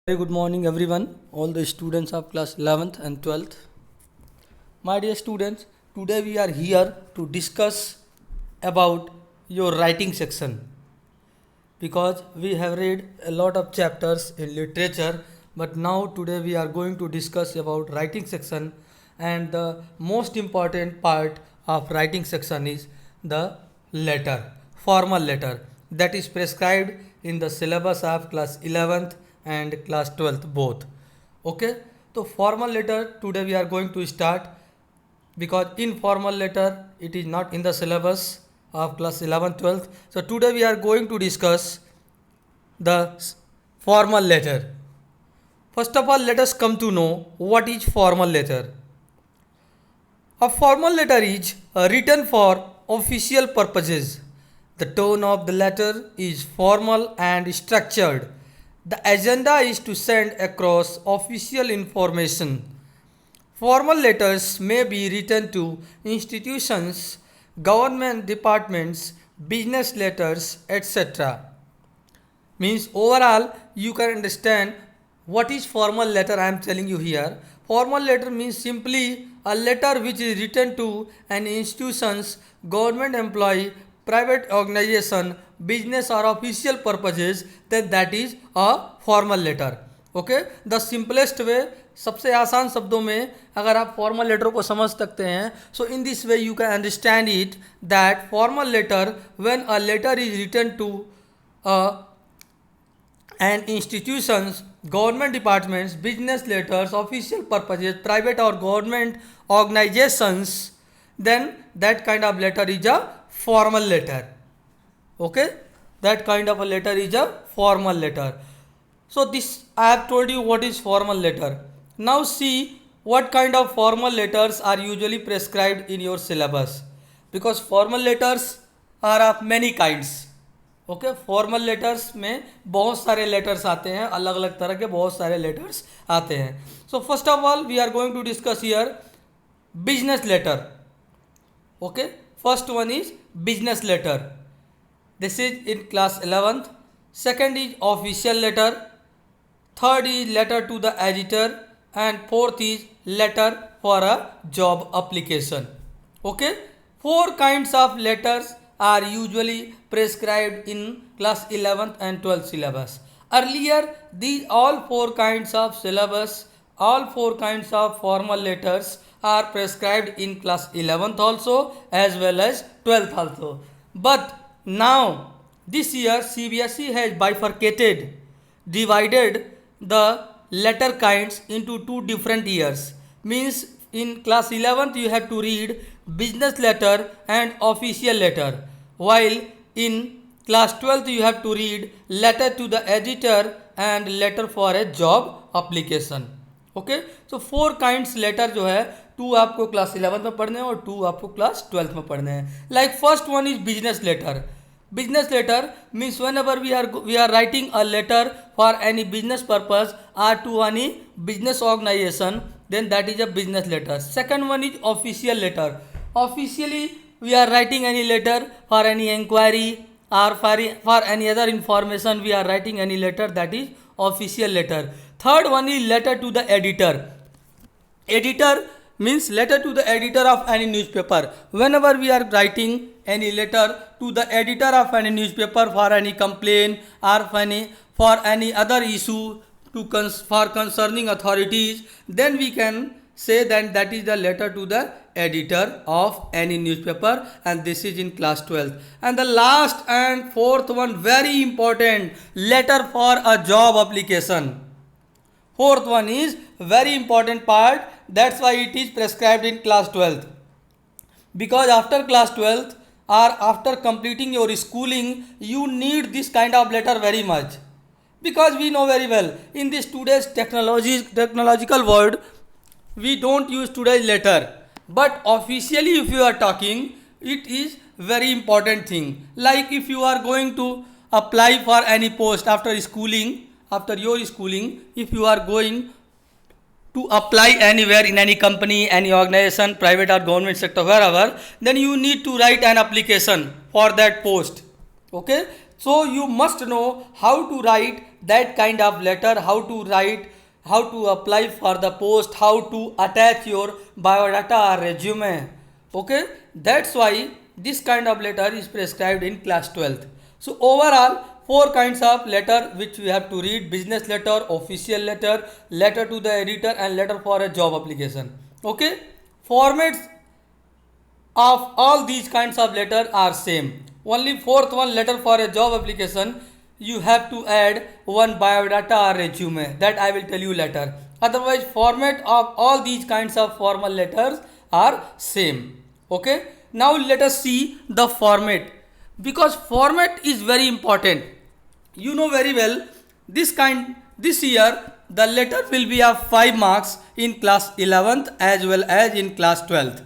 Very good morning everyone, all the students of class 11th and 12th. My dear students, today we are here to discuss about your writing section because we have read a lot of chapters in literature, but now today we are going to discuss about writing section, and the most important part of writing section is the letter, formal letter that is prescribed in the syllabus of class 11th and class 12th both. Okay, so formal letter today we are going to start because informal letter it is not in the syllabus of class 11th 12th. So today we are going to discuss the formal letter. First of all, let us come to know what is formal letter. A formal letter is written for official purposes. The tone of the letter is formal and structured. The agenda is to send across official information. Formal letters may be written to institutions, government departments, business letters, etc. Means overall you can understand what is formal letter I am telling you here. Formal letter means simply a letter which is written to an institutions, government employee, private organization, business or official purposes, then that is a formal letter. Okay, the simplest way, सबसे आसान शब्दों में अगर आप formal letter को समझ सकते हैं, so in this way you can understand it that formal letter when a letter is written to and institutions, government departments, business letters, official purposes, private or government organizations, then that kind of letter is a formal letter. Okay, that kind of a letter is a formal letter. So this I have told you what is formal letter. Now see what kind of formal letters are usually prescribed in your syllabus, because formal letters are of many kinds. Okay, formal letters में बहुत सारे letters आते हैं, अलग अलग तरह के बहुत सारे लेटर्स आते हैं. So first of all we are going to discuss here business letter. Okay, first one is business letter. This is in class 11th. Second is official letter. Third is letter to the editor and fourth is letter for a job application. Okay, 4 kinds of letters are usually prescribed in class 11th and 12th syllabus. Earlier, these all 4 kinds of syllabus, all 4 kinds of formal letters are prescribed in class 11th also as well as 12th also. But now, this year CBSE has bifurcated, divided the letter kinds into 2 different years. Means in class 11th you have to read business letter and official letter, while in class 12th you have to read letter to the editor and letter for a job application. Okay, so 4 kinds letter जो है 2 आपको class 11th में पढ़ने हैं और 2 आपको class 12th में पढ़ने हैं. Like first one is business letter. Business letter means whenever we are writing a letter for any business purpose or to any business organization, then that is a business letter. Second one is official letter. Officially we are writing any letter for any inquiry or for any other information, we are writing any letter, that is official letter. Third one is letter to the editor. Editor means letter to the editor of any newspaper. Whenever we are writing any letter to the editor of any newspaper for any complaint or for any other issue for concerning authorities, then we can say that is the letter to the editor of any newspaper, and this is in class 12th. And the last and fourth one, very important, letter for a job application. Fourth one is very important part, that's why it is prescribed in class 12th, because after class 12th or after completing your schooling you need this kind of letter very much, because we know very well in this today's technological world we don't use today's letter, but officially if you are talking it is very important thing. Like if you are going to apply for any post after your schooling, if you are going to apply anywhere in any company, any organization, private or government sector, wherever, then you need to write an application for that post. Okay, so you must know how to write that kind of letter, how to write, how to apply for the post, how to attach your biodata or resume. Okay, that's why this kind of letter is prescribed in class 12th. So overall, four kinds of letter which we have to read: business letter, official letter, letter to the editor, and letter for a job application. Okay, formats of all these kinds of letter are same. Only fourth one, letter for a job application, you have to add one biodata or resume, that I will tell you later. Otherwise format of all these kinds of formal letters are same. Okay, now let us see the format, because format is very important. You know very well, this year the letter will be of 5 marks in class 11th as well as in class 12th.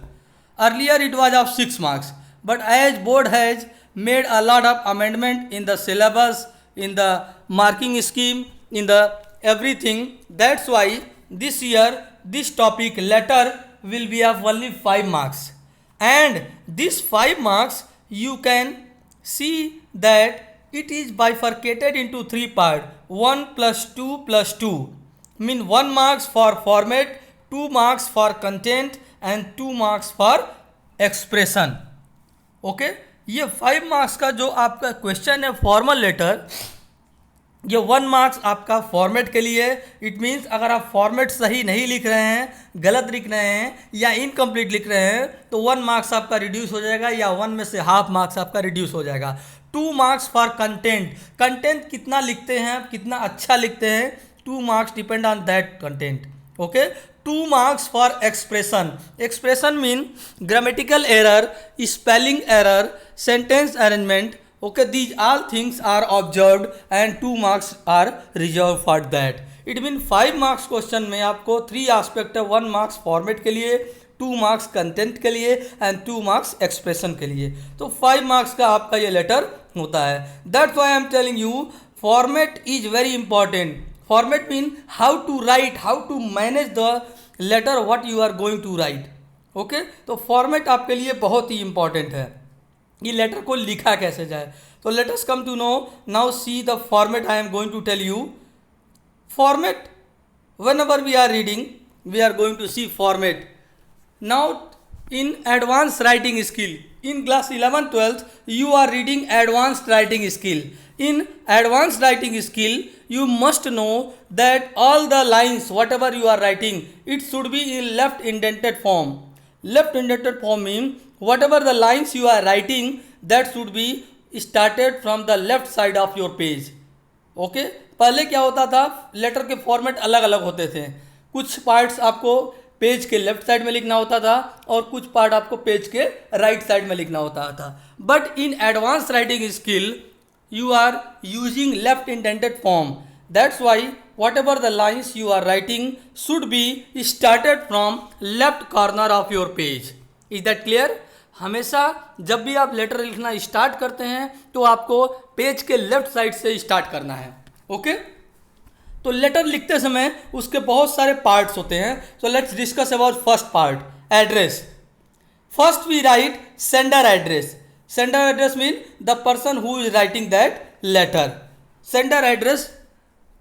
Earlier it was of 6 marks, but as board has made a lot of amendment in the syllabus, in the marking scheme, in the everything, that's why this year this topic letter will be of only 5 marks. And this 5 marks you can see that it is bifurcated into 3 parts: 1 plus 2 plus 2. Mean 1 marks for format, 2 marks for content and 2 marks for expression. Okay, ये 5 marks का जो आपका question है formal letter, ये 1 marks आपका format के लिए। It means अगर आप फॉर्मेट सही नहीं लिख रहे हैं, गलत लिख रहे हैं या इनकम्प्लीट लिख रहे हैं तो 1 मार्क्स आपका रिड्यूस हो जाएगा, या 1 में से हाफ मार्क्स आपका रिड्यूस हो जाएगा। 2 मार्क्स फॉर कंटेंट, कंटेंट कितना लिखते हैं, कितना अच्छा लिखते हैं, 2 marks depend on that content. Okay, 2 marks for expression. Expression mean grammatical error, spelling error, sentence arrangement. Okay, these all things are observed and 2 marks are reserved for that. It mean 5 marks question में आपको 3 aspect है, 1 marks format के लिए, 2 marks content के लिए and 2 marks expression के लिए। तो 5 marks का आपका ये letter होता है। That's why I am telling you format is very important. Format mean how to write, how to manage the letter what you are going to write. Okay, तो format आपके लिए बहुत ही इंपॉर्टेंट है, ये लेटर को लिखा कैसे जाए। तो let us come to know now, see the format I am going to tell you. Format, whenever we are reading we are going to see format. Now in advanced writing skill, in class 11th 12th you are reading advanced writing skill. In advanced writing skill you must know that all the lines whatever you are writing, it should be in left indented form. Left indented form means whatever the lines you are writing, that should be started from the left side of your page. Okay, पहले क्या होता था, letter के format अलग अलग होते थे। कुछ पार्ट्स आपको पेज के लेफ्ट साइड में लिखना होता था और कुछ पार्ट आपको पेज के राइट साइड में लिखना होता था। But in advance writing skill you are using left indented form. That's why whatever the lines you are writing should be started from left corner of your page. Is that clear? हमेशा जब भी आप letter लिखना start करते हैं तो आपको page के लेफ्ट साइड से स्टार्ट करना है। ओके, तो लेटर लिखते समय उसके बहुत सारे पार्ट्स होते हैं। So let's discuss about first part, address. First we write sender address. Sender address mean the person who is writing that letter. Sender address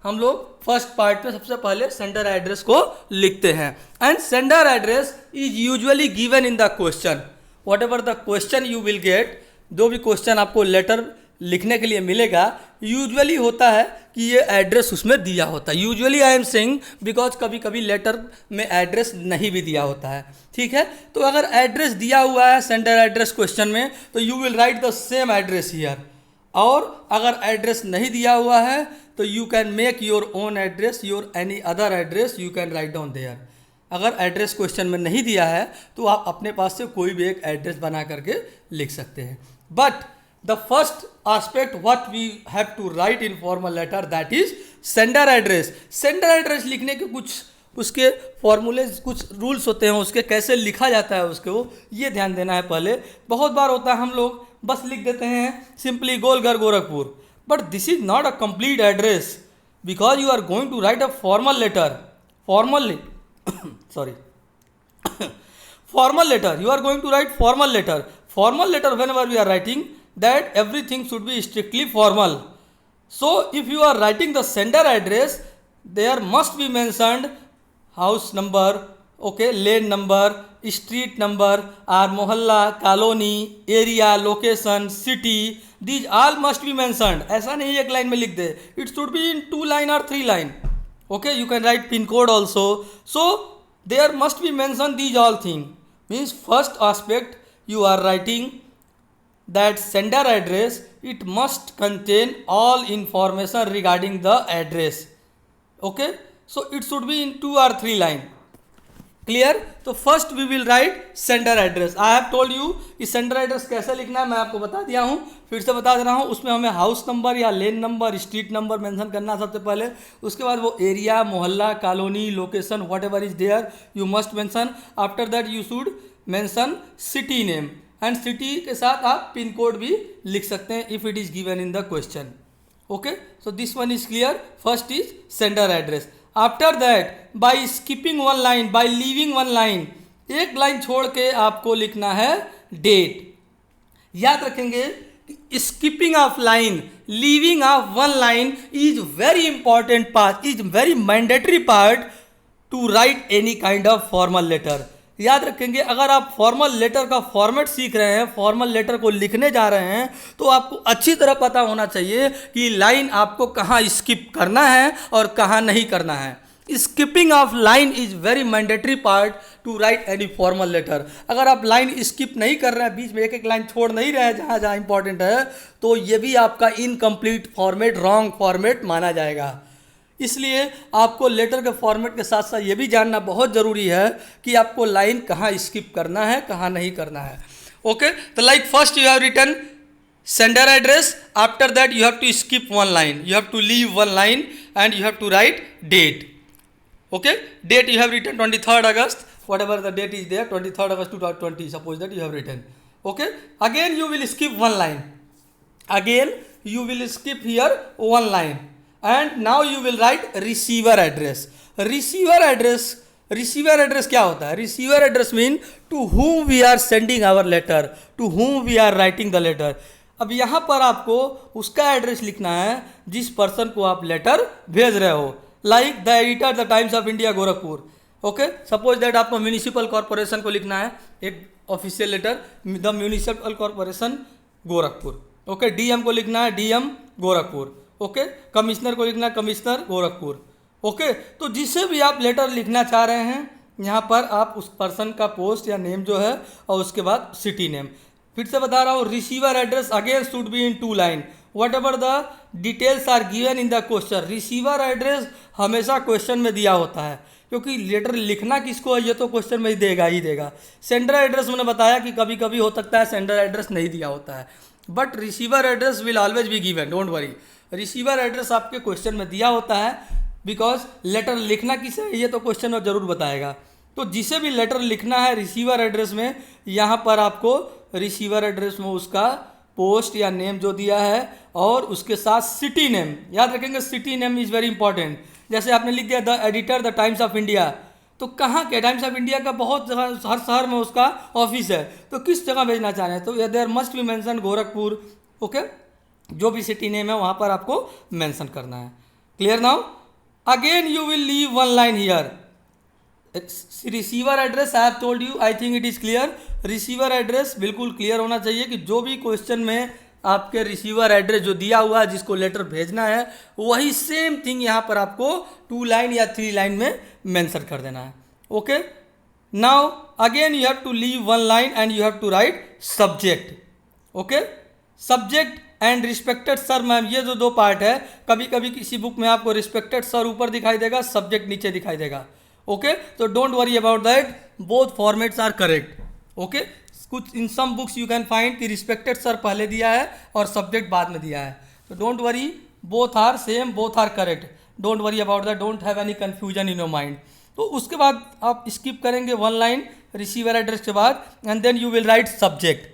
हम लोग फर्स्ट पार्ट में सबसे पहले सेंडर एड्रेस को लिखते हैं। And sender address is usually given in the question. What ever the question you will get, जो भी क्वेश्चन आपको लेटर लिखने के लिए मिलेगा, यूजुअली होता है कि ये एड्रेस उसमें दिया होता है। Usually I am saying because कभी कभी लेटर में एड्रेस नहीं भी दिया होता है। ठीक है, तो अगर एड्रेस दिया हुआ है सेंडर एड्रेस क्वेश्चन में तो you will write the same address here. और अगर एड्रेस नहीं दिया हुआ है तो you can make your own address, your any other address you can write down there. अगर एड्रेस क्वेश्चन में नहीं दिया है तो आप अपने पास से कोई भी एक एड्रेस बना करके लिख सकते हैं। But the first aspect what we have to write in formal letter, that is sender address. Sender address लिखने के कुछ उसके फॉर्मूले, कुछ रूल्स होते हैं, उसके कैसे लिखा जाता है उसको ये ध्यान देना है पहले। बहुत बार होता है हम लोग बस लिख देते हैं simply Golghar Gorakhpur, but this is not a complete address because you are going to write a formal letter. Formal sorry formal letter, you are going to write formal letter. Formal letter whenever we are writing, that everything should be strictly formal. So if you are writing the sender address, there must be mentioned house number, okay, lane number, street number, or mohalla, colony, area, location, city. These all must be mentioned. ऐसा नहीं एक line में लिख दे. It should be in 2 line or 3 line. Okay, you can write pin code also. So there must be mentioned these all things. Means first aspect, you are writing that sender address, it must contain all information regarding the address. Okay, so it should be in 2 or 3 line. Clear? तो first we will write sender address. I have told you कि sender address कैसे लिखना है, मैं आपको बता दिया हूँ, फिर से बता दे रहा हूँ. उसमें हमें हाउस नंबर या lane number, street number mention करना सबसे पहले. उसके बाद वो एरिया, मोहल्ला, colony, location, whatever is there you must mention. After that you should mention city name, and city के साथ आप पिन कोड भी लिख सकते हैं if it is given in the question. Okay, so this one is clear. First is sender address. After that by skipping 1 line, by leaving 1 line, एक line छोड़ के आपको लिखना है डेट. याद रखेंगे skipping of line, leaving of 1 line is very important part, is very mandatory part to write any kind of formal letter. याद रखेंगे अगर आप फॉर्मल लेटर का फॉर्मेट सीख रहे हैं, फॉर्मल लेटर को लिखने जा रहे हैं, तो आपको अच्छी तरह पता होना चाहिए कि लाइन आपको कहाँ स्किप करना है और कहाँ नहीं करना है. Skipping of line is very mandatory part to write any formal letter. अगर आप लाइन स्किप नहीं कर रहे हैं, बीच में एक एक लाइन छोड़ नहीं रहे हैं जहाँ जहाँ इंपॉर्टेंट है, तो ये भी आपका इनकम्प्लीट फॉर्मेट, रॉन्ग फॉर्मेट माना जाएगा. इसलिए आपको लेटर के फॉर्मेट के साथ साथ ये भी जानना बहुत ज़रूरी है कि आपको लाइन कहाँ स्किप करना है, कहाँ नहीं करना है. ओके, तो like first you have written sender address, after that you have to skip 1 line, you have to leave 1 line, and you have to write date. Okay, date you have written 23rd August, whatever the date is there, 23rd August 2020, suppose that you have written. Okay, again you will skip 1 line, again you will skip here 1 line, and now you will write receiver address. receiver address क्या होता है? receiver address mean to whom we are sending our letter, to whom we are writing the letter. अब यहाँ पर आपको उसका address लिखना है जिस पर्सन को आप लेटर भेज रहे हो. Like the editor the Times of India Gorakhpur. Okay, suppose that आपको म्यूनिसिपल कॉरपोरेशन को लिखना है एक official letter, the municipal corporation Gorakhpur. Okay, DM को लिखना है डीएम गोरखपुर. ओके, कमिश्नर को लिखना है कमिश्नर गोरखपुर. ओके, तो जिसे भी आप लेटर लिखना चाह रहे हैं, यहाँ पर आप उस पर्सन का पोस्ट या नेम जो है और उसके बाद सिटी नेम. फिर से बता रहा हूँ, receiver address again should be in 2 line, whatever the details are given in the question. Receiver address हमेशा क्वेश्चन में दिया होता है, क्योंकि लेटर लिखना किसको है ये तो क्वेश्चन में ही देगा. सेंडर एड्रेस मैंने बताया कि कभी कभी हो सकता है सेंडर एड्रेस नहीं दिया होता है, but receiver address will always be given, don't worry. Receiver address आपके क्वेश्चन में दिया होता है, बिकॉज लेटर लिखना किसे है ये तो क्वेश्चन में जरूर बताएगा. तो जिसे भी लेटर लिखना है रिसीवर एड्रेस में, यहाँ पर आपको रिसीवर एड्रेस में उसका पोस्ट या नेम जो दिया है और उसके साथ सिटी नेम. याद रखेंगे city name is very important. जैसे आपने लिख दिया the editor the Times of India, तो कहाँ के? टाइम्स ऑफ इंडिया का बहुत जगह, हर शहर में उसका ऑफिस है, तो किस जगह भेजना चाह रहे हैं, तो there must be mention Gorakhpur. Okay, जो भी सिटी नेम है वहाँ पर आपको मेंशन करना है. Clear now? Again you will leave 1 line here. Receiver address I have told you, I think it is clear. Receiver address बिल्कुल क्लियर होना चाहिए कि जो भी क्वेश्चन में आपके रिसीवर एड्रेस जो दिया हुआ है जिसको लेटर भेजना है, वही सेम थिंग यहाँ पर आपको 2 लाइन या 3 लाइन में मेंशन कर देना है. Okay, now again you have to leave 1 line and you have to write subject. Okay, subject and respected sir ma'am, ये जो 2 पार्ट है, कभी कभी किसी बुक में आपको रिस्पेक्टेड सर ऊपर दिखाई देगा, सब्जेक्ट नीचे दिखाई देगा. ओके, तो don't worry about that, both formats are correct. Okay, कुछ in some books you can find कि रिस्पेक्टेड सर पहले दिया है और सब्जेक्ट बाद में दिया है. तो don't worry, both are same, both are correct. Don't worry about that, don't have any confusion in your mind. तो उसके बाद आप स्किप करेंगे 1 लाइन रिसीवर एड्रेस के बाद, and then you will write subject.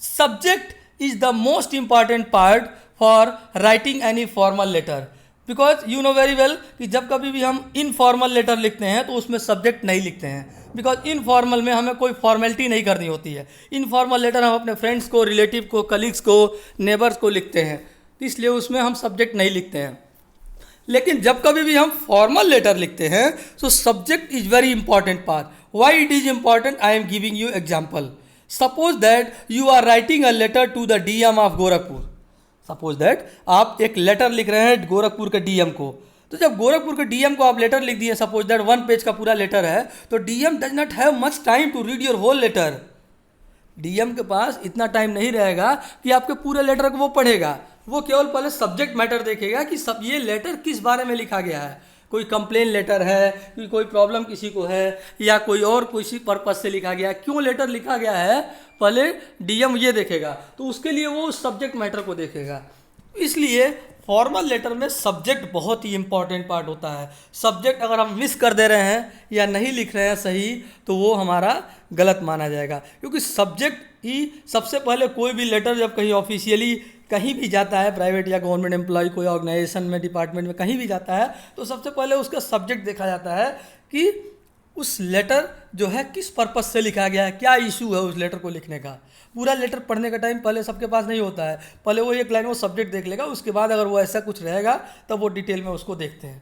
Subject is the most important part for writing any formal letter, because you know very well कि जब कभी भी हम इनफॉर्मल लेटर लिखते हैं तो उसमें सब्जेक्ट नहीं लिखते हैं, बिकॉज इनफॉर्मल में हमें कोई फॉर्मेलिटी नहीं करनी होती है. इनफॉर्मल लेटर हम अपने फ्रेंड्स को, रिलेटिव को, कलीग्स को, नेबर्स को लिखते हैं. तो इसलिए उसमें हम सब्जेक्ट नहीं लिखते हैं। लेकिन जब कभी भी हम फॉर्मल लेटर लिखते हैं तो subject is very important part. Why it is important, I am giving you example. Suppose that you are writing a letter to the DM of Gorakhpur. Suppose that आप एक लेटर लिख रहे हैं गोरखपुर के डीएम को। तो जब गोरखपुर के डीएम को आप लेटर लिख दिए, सपोज दैट 1 पेज का पूरा लेटर है, तो DM does not have much time to read your whole letter. DM के पास इतना टाइम नहीं रहेगा कि आपके पूरे लेटर को वो पढ़ेगा। वो केवल पहले सब्जेक्ट मैटर देखेगा कि सब ये लेटर किस बारे में लिखा गया है। कोई कंप्लेन लेटर है कि कोई प्रॉब्लम किसी को है, या कोई और किसी पर्पज से लिखा गया है, क्यों लेटर लिखा गया है, पहले डीएम ये देखेगा। तो उसके लिए वो उस सब्जेक्ट मैटर को देखेगा। इसलिए फॉर्मल लेटर में सब्जेक्ट बहुत ही इंपॉर्टेंट पार्ट होता है। सब्जेक्ट अगर हम मिस कर दे रहे हैं या नहीं लिख रहे हैं सही, तो वो हमारा गलत माना जाएगा। क्योंकि सब्जेक्ट ही सबसे पहले, कोई भी लेटर जब कहीं ऑफिशियली कहीं भी जाता है, प्राइवेट या गवर्नमेंट एम्प्लॉय कोई ऑर्गेनाइजेशन में, डिपार्टमेंट में कहीं भी जाता है, तो सबसे पहले उसका सब्जेक्ट देखा जाता है कि उस लेटर जो है किस पर्पज से लिखा गया है, क्या इशू है उस लेटर को लिखने का। पूरा लेटर पढ़ने का टाइम पहले सबके पास नहीं होता है। पहले वो एक लाइन वो सब्जेक्ट देख लेगा, उसके बाद अगर वो ऐसा कुछ रहेगा तब वो डिटेल में उसको देखते हैं।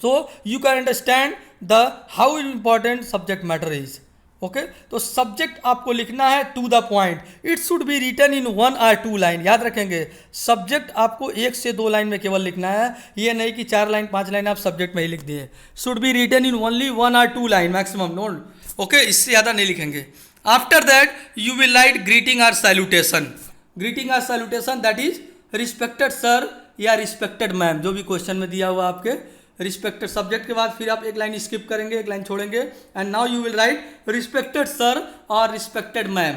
So you can understand the how important subject matter is. Okay, तो सब्जेक्ट आपको लिखना है to the point. It should be written in 1 or 2 line. याद रखेंगे, सब्जेक्ट आपको 1 से 2 लाइन में केवल लिखना है। ये नहीं कि 4 लाइन 5 लाइन आप सब्जेक्ट में ही लिख दिए। Should be written in only 1 or 2 line maximum, note. Okay, इससे ज़्यादा नहीं लिखेंगे। After that you will write greeting और सैल्यूटेशन। ग्रीटिंग और salutation that is respected sir या रिस्पेक्टेड मैम, जो भी क्वेश्चन में दिया हुआ आपके। रिस्पेक्टेड सब्जेक्ट के बाद फिर आप एक लाइन स्किप करेंगे, एक लाइन छोड़ेंगे, and now you will right respected sir और रिस्पेक्टेड मैम।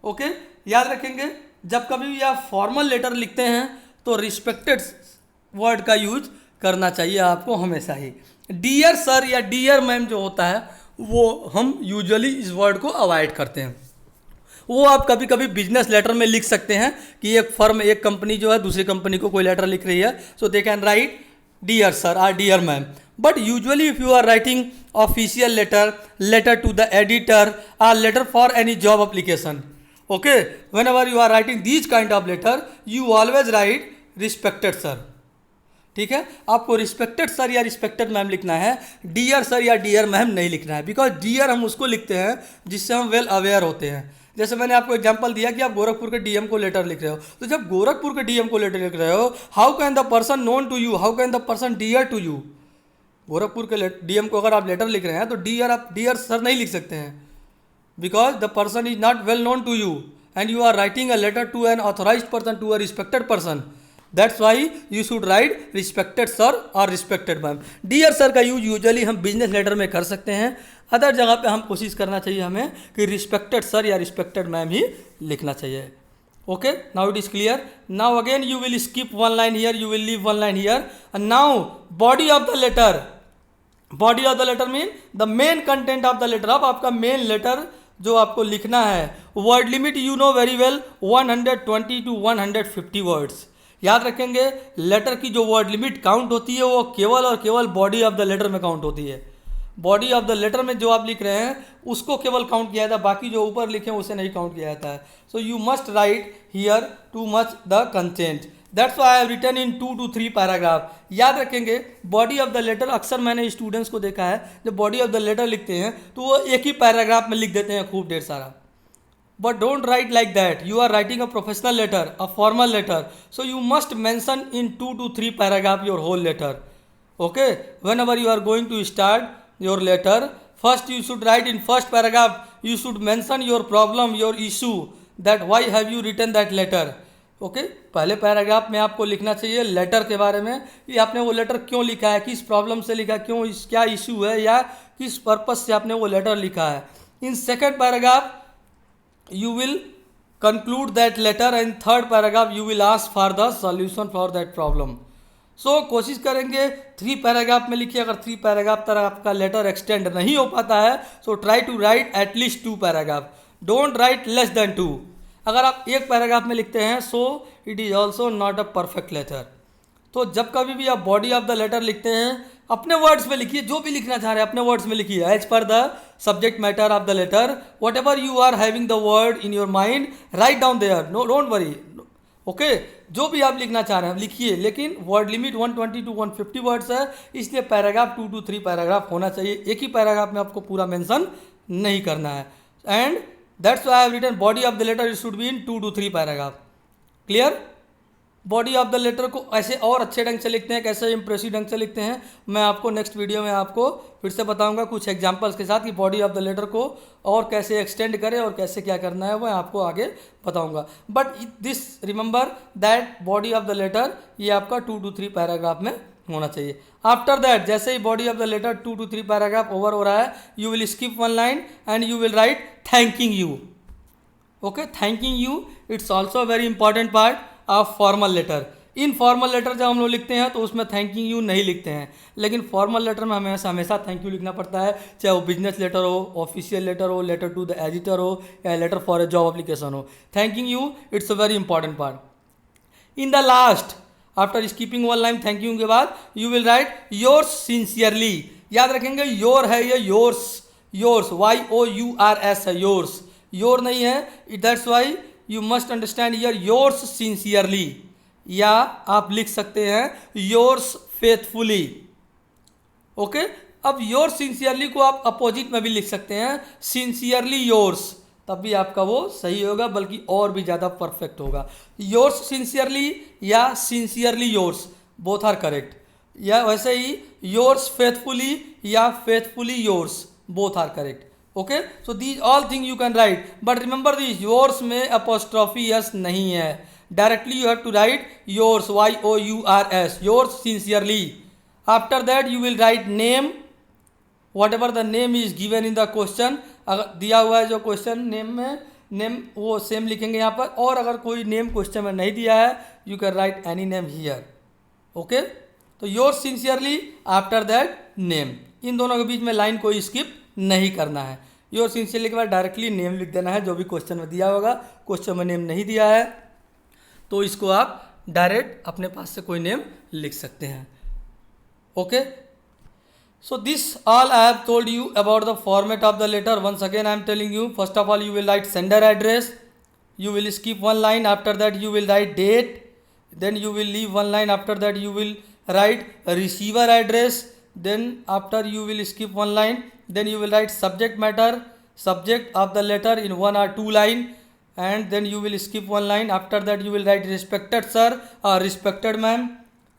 ओके, याद रखेंगे, जब कभी भी आप फॉर्मल लेटर लिखते हैं तो रिस्पेक्टेड वर्ड का यूज करना चाहिए आपको हमेशा ही। डियर सर या डियर मैम जो होता है वो हम यूजुअली इस वर्ड को अवॉइड करते हैं। वो आप कभी कभी बिजनेस लेटर में लिख सकते हैं कि एक फर्म, एक कंपनी जो है दूसरी कंपनी को कोई लेटर लिख रही है, so they can write dear sir or dear ma'am. But usually if you are writing official letter, letter to the editor or letter for any job application, okay, whenever you are writing these kind of letter, you always write respected sir. ठीक है, आपको respected sir या respected ma'am लिखना है, dear sir या dear ma'am नहीं लिखना है। बिकॉज डियर हम उसको लिखते हैं जिससे हम वेल अवेयर होते हैं। जैसे मैंने आपको एग्जांपल दिया कि आप गोरखपुर के डीएम को लेटर लिख रहे हो, तो जब गोरखपुर के डीएम को लेटर लिख रहे हो, how can the person known to you, how can the person dear to you. Gorakhpur के डीएम को अगर आप लेटर लिख रहे हैं तो डियर, आप डियर सर नहीं लिख सकते हैं, because the person is not well known to you and you are writing a letter to an authorized person, to a respected person. That's why you should write respected sir और respected ma'am. Dear sir का use usually हम business letter में कर सकते हैं। Other जगह पे हम कोशिश करना चाहिए हमें कि रिस्पेक्टेड सर या रिस्पेक्टेड मैम ही लिखना चाहिए। Okay, now it is clear. Now again you will skip 1 line here, you will leave 1 line here. And now body of the letter. Body of the letter mean the main content of the letter. अब आपका main letter जो आपको लिखना है, word limit you know very well, 120 to 150 words. याद रखेंगे, letter की जो वर्ड लिमिट काउंट होती है वो केवल और केवल बॉडी ऑफ द लेटर में काउंट होती है। बॉडी ऑफ द लेटर में जो आप लिख रहे हैं उसको केवल काउंट किया जाता है, बाकी जो ऊपर लिखे हैं उसे नहीं काउंट किया जाता है। So you must write here too much the content. That's why I have written in 2 to 3 paragraph. याद रखेंगे, बॉडी ऑफ द लेटर अक्सर मैंने स्टूडेंट्स को देखा है, जब बॉडी ऑफ द लेटर लिखते हैं तो वो एक ही पैराग्राफ में लिख देते हैं खूब ढेर सारा। But don't write like that. You are writing a professional letter, a formal letter. So you must mention in 2 to 3 paragraph your whole letter. Okay? Whenever you are going to start your letter, first you should write in first paragraph, you should mention your problem, your issue, that why have you written that letter. Okay, पहले paragraph में आपको लिखना चाहिए letter के बारे में कि आपने वो लेटर क्यों लिखा है, किस प्रॉब्लम से लिखा है, क्यों क्या इशू है या किस पर्पज से आपने वो लेटर लिखा है। In second paragraph you will conclude that letter and third paragraph you will ask for the solution for that problem. So कोशिश करेंगे 3 पैराग्राफ में लिखिए। अगर 3 पैराग्राफ तक आपका लेटर एक्सटेंड नहीं हो पाता है so try to write at least 2 paragraph, don't write less than 2. अगर आप 1 पैराग्राफ में लिखते हैं so it is also not a perfect letter. तो जब कभी भी आप बॉडी ऑफ द लेटर लिखते हैं अपने वर्ड्स में लिखिए, जो भी लिखना चाह रहे हैं अपने वर्ड्स में लिखिए, as per the subject matter of the letter. Whatever you are having the word in your mind, write down there, no don't worry, okay जो भी आप लिखना चाह रहे हैं लिखिए, लेकिन वर्ड लिमिट 120 टू 150 वर्ड्स है, इसलिए पैराग्राफ 2 to 3 पैराग्राफ होना चाहिए, एक ही पैराग्राफ में आपको पूरा मेंशन नहीं करना है। And that's why I have written body of the letter should be in 2 to 3 paragraph. Clear? Body of the letter को ऐसे और अच्छे ढंग से लिखते हैं, कैसे इंप्रेसिव ढंग से लिखते हैं, मैं आपको नेक्स्ट वीडियो में आपको फिर से बताऊंगा कुछ एग्जांपल्स के साथ कि बॉडी ऑफ द लेटर को और कैसे एक्सटेंड करें और कैसे क्या करना है, वो आपको आगे बताऊंगा। But this remember that body of the letter ये आपका 2 to 3 पैराग्राफ में होना चाहिए। आफ्टर दैट जैसे ही body of the letter 2 to 3 paragraph over हो रहा है, you will skip one line and you will write thanking you. Okay, thanking you it's also very important part of formal letter. In formal letter जब हम लोग लिखते हैं तो उसमें थैंकिंग यू नहीं लिखते हैं, लेकिन फॉर्मल लेटर में हमें हमेशा थैंक यू लिखना पड़ता है, चाहे वो बिजनेस लेटर हो, ऑफिशियल लेटर हो, लेटर टू द एडिटर हो, या letter for a job application हो। Thanking you it's a very important part. In the last after skipping one line thank you के बाद you will write yours sincerely. याद रखेंगे your है ये yours, yours YOURS है, योर्स, योर नहीं है, that's why you must understand your yours sincerely, या आप लिख सकते हैं योर्स फेथफुली। ओके, अब योर्स सिंसियरली को आप अपोजिट में भी लिख सकते हैं, सिंसियरली योर्स, तब भी आपका वो सही होगा, बल्कि और भी ज़्यादा परफेक्ट होगा। योर्स सिंसियरली या sincerely yours both are correct, या वैसे ही योर्स फेथफुली या faithfully yours both are correct. Okay, so these all thing you can write, but remember this yours में अपोस्ट्रॉफी यस नहीं है, directly you have to write yours YOURS, yours sincerely. After that you will write name, whatever the name is given in the question, अगर दिया हुआ है जो question name में, name वो सेम लिखेंगे यहाँ पर, और अगर कोई नेम क्वेश्चन में नहीं दिया है you can write any name here. Okay, तो yours sincerely after that name, इन दोनों के बीच में लाइन कोई स्किप नहीं करना है। योर सिंसियरली के बाद डायरेक्टली नेम लिख देना है जो भी क्वेश्चन में दिया होगा, क्वेश्चन में नेम नहीं दिया है तो इसको आप डायरेक्ट अपने पास से कोई नेम लिख सकते हैं। Okay, so this all I have told you about the format of the letter. Once again I am telling you, first of all you will write sender address, you will skip one line, after that you will write date, then you will leave one line, after that you will write receiver address, then after you will skip one line, then you will write subject matter, subject of the letter in 1 or 2 line, and then you will skip one line, after that you will write respected sir or respected ma'am,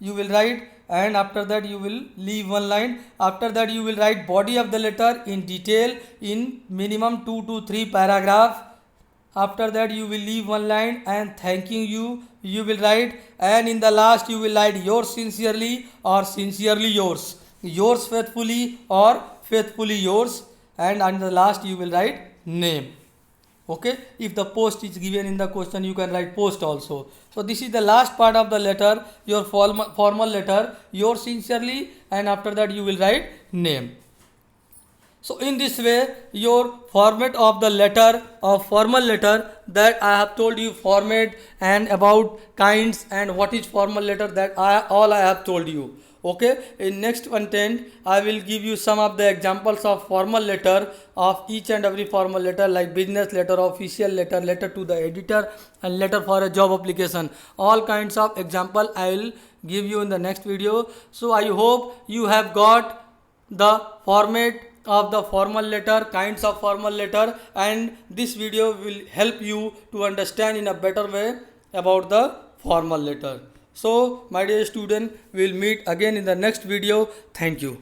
you will write, and after that you will leave one line, after that you will write body of the letter in detail in minimum 2 to 3 paragraph, after that you will leave one line and thanking you will write, and in the last you will write yours sincerely or sincerely yours, yours faithfully or faithfully yours, and in the last you will write name. Okay, if the post is given in the question you can write post also. So this is the last part of the letter, your formal letter, yours sincerely, and after that you will write name. So in this way your format of the letter of formal letter, that I have told you format and about kinds and what is formal letter, that all I have told you. Okay, in next content I will give you some of the examples of formal letter of each and every formal letter, like business letter, official letter, letter to the editor, and letter for a job application. All kinds of example I will give you in the next video. So I hope you have got the format of the formal letter, kinds of formal letter, and this video will help you to understand in a better way about the formal letter. So my dear student, we will meet again in the next video. Thank you.